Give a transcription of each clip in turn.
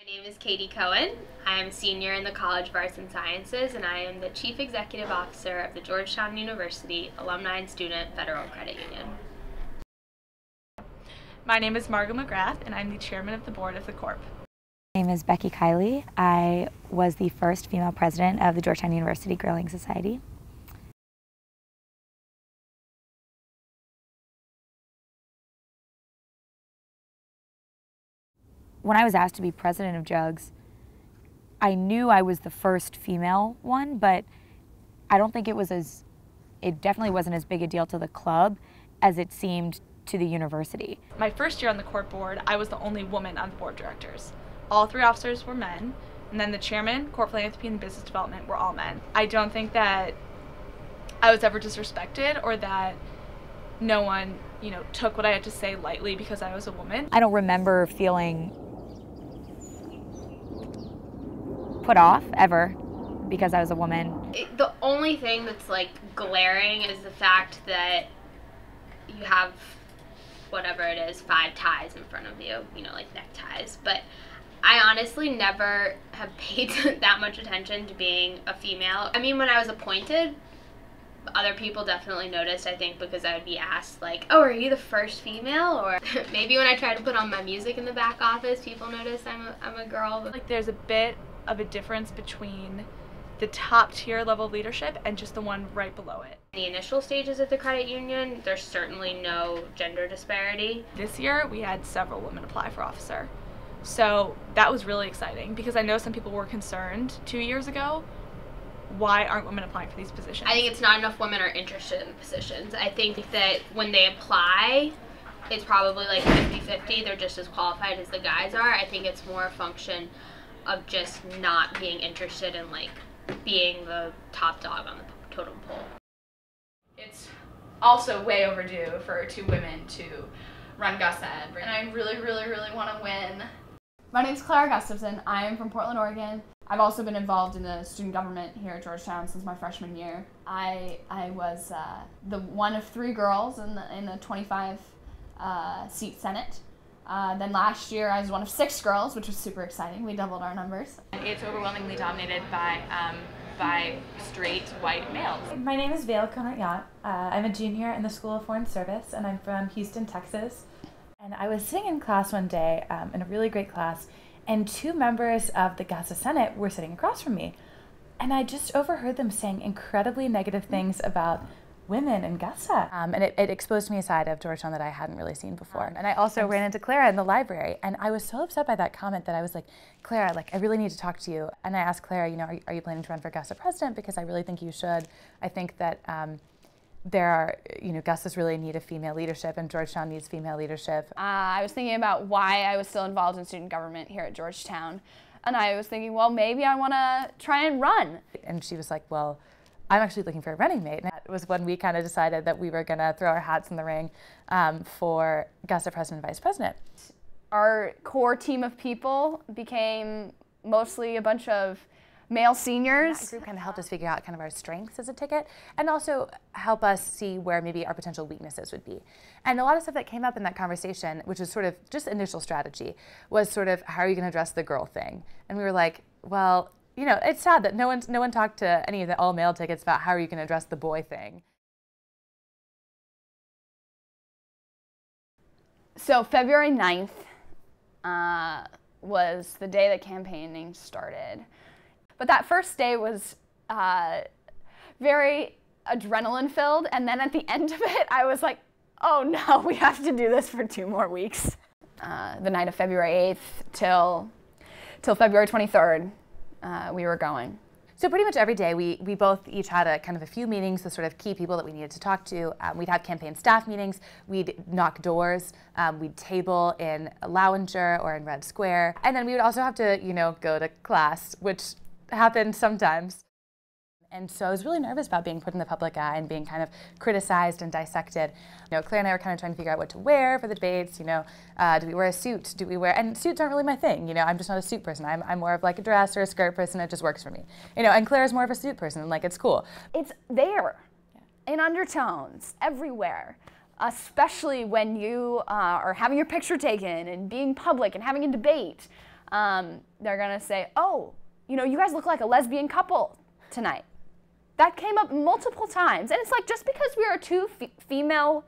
My name is Katie Cohen. I am a senior in the College of Arts and Sciences, and I am the Chief Executive Officer of the Georgetown University Alumni and Student Federal Credit Union. My name is Margot McGrath, and I'm the Chairman of the Board of the Corp. My name is Becky Kiley. I was the first female president of the Georgetown University Grilling Society. When I was asked to be president of JUGS, I knew I was the first female one, but I don't think it definitely wasn't as big a deal to the club as it seemed to the university. My first year on the Corp board, I was the only woman on the board of directors. All three officers were men, and then the chairman, Corp Philanthropy and Business Development were all men. I don't think that I was ever disrespected or that no one, took what I had to say lightly because I was a woman. I don't remember feeling put off ever because I was a woman. The only thing that's glaring is the fact that you have whatever it is, 5 ties in front of you, like neckties. But I honestly never have paid that much attention to being a female. I mean, when I was appointed, other people definitely noticed, I think, because I would be asked, oh, are you the first female? Or maybe when I tried to put on my music in the back office, people notice I'm a girl. But there's a bit of a difference between the top tier level of leadership and just the one right below it. In the initial stages of the credit union, there's certainly no gender disparity. This year, we had several women apply for officer. So that was really exciting because I know some people were concerned 2 years ago. Why aren't women applying for these positions? I think it's not enough women are interested in the positions. I think that when they apply, it's probably 50-50. They're just as qualified as the guys are. I think it's more a function of just not being interested in being the top dog on the totem pole. It's also way overdue for 2 women to run Gus Ed, and I really want to win. My name's Clara Gustafson. I am from Portland, Oregon. I've also been involved in the student government here at Georgetown since my freshman year. I was the one of 3 girls in the 25 seat Senate. Then last year I was one of 6 girls, which was super exciting. We doubled our numbers. It's overwhelmingly dominated by straight white males. My name is Vale Conart-Yacht. I'm a junior in the School of Foreign Service, and I'm from Houston, Texas. And I was sitting in class one day, in a really great class, and 2 members of the GASA Senate were sitting across from me. And I just overheard them saying incredibly negative things about women in GASA. And it exposed me a side of Georgetown that I hadn't really seen before. And I also ran into Clara in the library, and I was so upset by that comment that I was like, Clara, I really need to talk to you. And I asked Clara, are you planning to run for GASA president? Because I really think you should. I think that there are, GASAs really need a female leadership, and Georgetown needs female leadership. I was thinking about why I was still involved in student government here at Georgetown. And I was thinking, well, maybe I want to try and run. And she was like, well, I'm actually looking for a running mate. And that was when we kind of decided that we were going to throw our hats in the ring for GASA president and vice president. Our core team of people became mostly a bunch of male seniors. That group kind of helped us figure out kind of our strengths as a ticket, and also help us see where maybe our potential weaknesses would be. And a lot of stuff that came up in that conversation, which was sort of just initial strategy, was sort of, how are you going to address the girl thing? And we were like, well, it's sad that no one talked to any of the all-male tickets about how are you going to address the boy thing. So February 9th was the day that campaigning started. But that first day was very adrenaline-filled, and then at the end of it, I was like, oh no, we have to do this for 2 more weeks. The night of February 8th till February 23rd, we were going. So pretty much every day, we both each had a few meetings with sort of key people that we needed to talk to. We'd have campaign staff meetings, we'd knock doors, we'd table in Lowinger or in Red Square, and then we would also have to, go to class, which happened sometimes. And so I was really nervous about being put in the public eye and being kind of criticized and dissected. Claire and I were kind of trying to figure out what to wear for the debates. Do we wear a suit? And suits aren't really my thing. I'm just not a suit person. I'm more of a dress or a skirt person. It just works for me. And Claire's more of a suit person. It's cool. It's there, in undertones, everywhere. Especially when you are having your picture taken and being public and having a debate. they're gonna say, oh, you know, you guys look like a lesbian couple tonight. That came up multiple times. And it's like, just because we are two females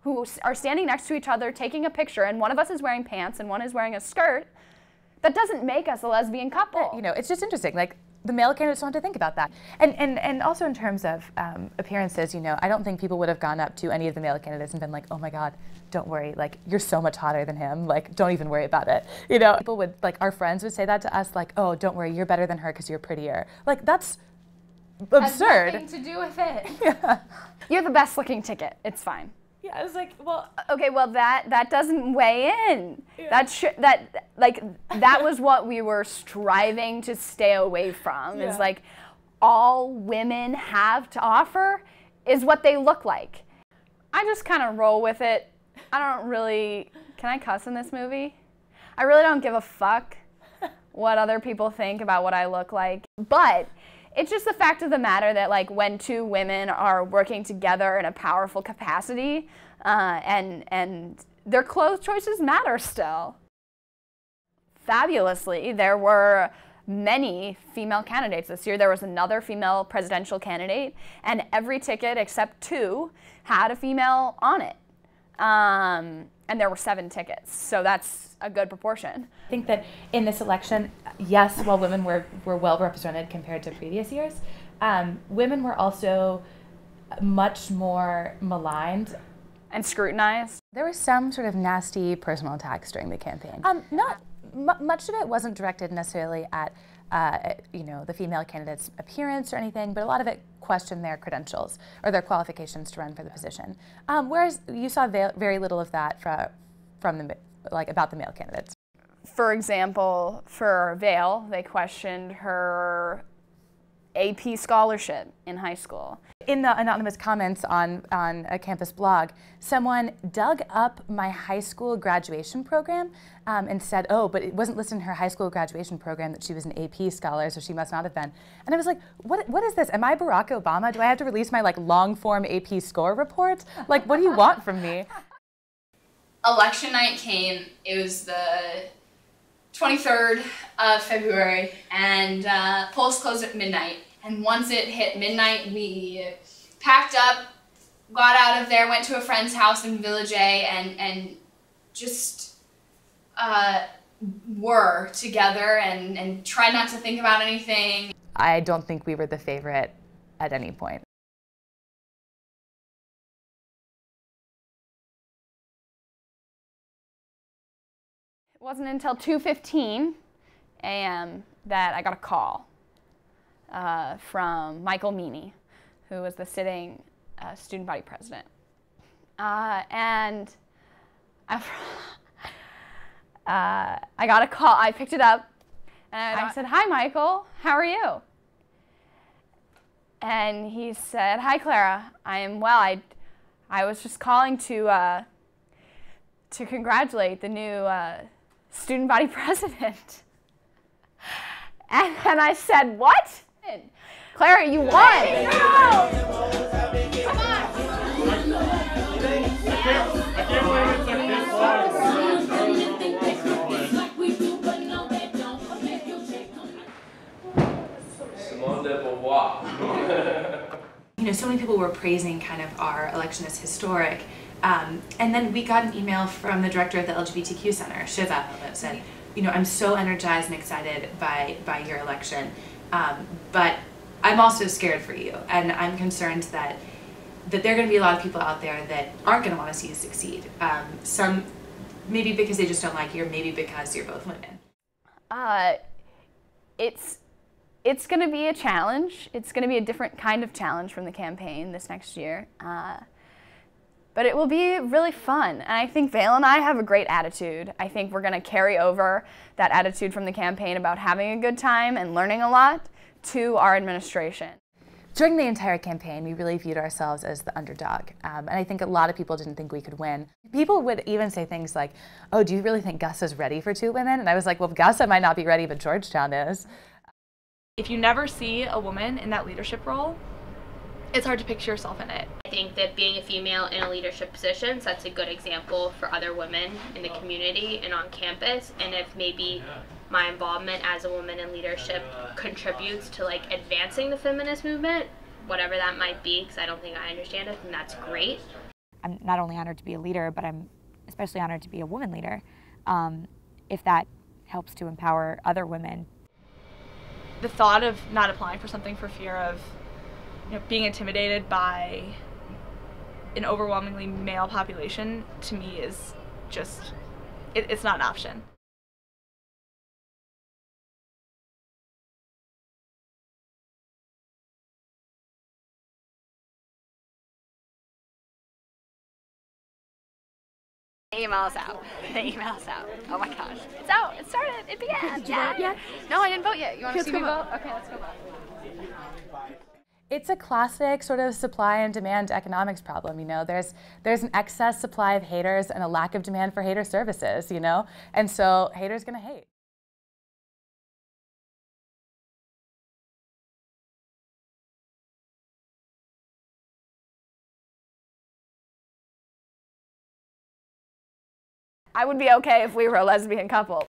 who are standing next to each other taking a picture, and one of us is wearing pants and one is wearing a skirt, that doesn't make us a lesbian couple. You know, it's just interesting. Like, the male candidates don't have to think about that. And also in terms of appearances, you know, I don't think people would have gone up to any of the male candidates and been like, oh my God, don't worry, like, you're so much hotter than him, like, don't even worry about it. You know, people would, like, our friends would say that to us, like, oh, don't worry, you're better than her because you're prettier. Like, that's absurd. Has nothing to do with it. Yeah. You're the best looking ticket, it's fine. Yeah, I was like, well, okay, well that doesn't weigh in. Yeah. That was what we were striving to stay away from. Yeah. Is like, all women have to offer is what they look like. I just kind of roll with it. I don't really, can I cuss in this movie? I really don't give a fuck what other people think about what I look like. But it's just the fact of the matter that, like, when two women are working together in a powerful capacity, and their clothes choices matter still. Fabulously, there were many female candidates this year. There was another female presidential candidate, and every ticket except two had a female on it. And there were 7 tickets, so that's a good proportion. I think that in this election, yes, while women were well represented compared to previous years, women were also much more maligned. And scrutinized. There were some sort of nasty personal attacks during the campaign. Much of it wasn't directed necessarily at you know, the female candidate's appearance or anything, but a lot of it questioned their credentials or their qualifications to run for the position. Whereas you saw very little of that from about the male candidates. For example, for Vale, they questioned her AP scholarship in high school. In the anonymous comments on a campus blog, someone dug up my high school graduation program and said, oh, but it wasn't listed in her high school graduation program that she was an AP scholar, so she must not have been. And I was like, what is this? Am I Barack Obama? Do I have to release my, like, long-form AP score report? Like, what do you want from me? Election night came. It was the 23rd of February, and polls closed at midnight. And once it hit midnight, we packed up, got out of there, went to a friend's house in Village A, and just were together and tried not to think about anything. I don't think we were the favorite at any point. It wasn't until 2:15 a.m. that I got a call from Michael Meany, who was the sitting student body president. And I got a call. I picked it up, and I said, "Hi, Michael. How are you?" And he said, "Hi, Clara. I am well. I was just calling to congratulate the new student body president." And I said, "What? Clara, you won!" Come on! You know, so many people were praising kind of our election as historic. And then we got an email from the director of the LGBTQ Center, Shiva, that said, you know, I'm so energized and excited by your election, but I'm also scared for you, and I'm concerned that there are going to be a lot of people out there that aren't going to want to see you succeed. Some maybe because they just don't like you, or maybe because you're both women. It's going to be a challenge. It's going to be a different kind of challenge from the campaign this next year. But it will be really fun. And I think Vale and I have a great attitude. I think we're going to carry over that attitude from the campaign about having a good time and learning a lot to our administration. During the entire campaign, we really viewed ourselves as the underdog. And I think a lot of people didn't think we could win. People would even say things like, oh, do you really think Gus is ready for 2 women? And I was like, well, Gus might not be ready, but Georgetown is. If you never see a woman in that leadership role, it's hard to picture yourself in it. I think that being a female in a leadership position sets a good example for other women in the community and on campus. And if maybe my involvement as a woman in leadership contributes to like advancing the feminist movement, whatever that might be, because I don't think I understand it, and that's great. I'm not only honored to be a leader, but I'm especially honored to be a woman leader, if that helps to empower other women. The thought of not applying for something for fear of being intimidated by an overwhelmingly male population, to me, is just, it's not an option. The email's out. The email's out. Oh my gosh. It's out. It started. It began. Did you vote yet? No, I didn't vote yet. You want to see me vote? Okay, let's go vote. It's a classic sort of supply and demand economics problem, There's an excess supply of haters and a lack of demand for hater services, And so haters gonna hate. I would be okay if we were a lesbian couple.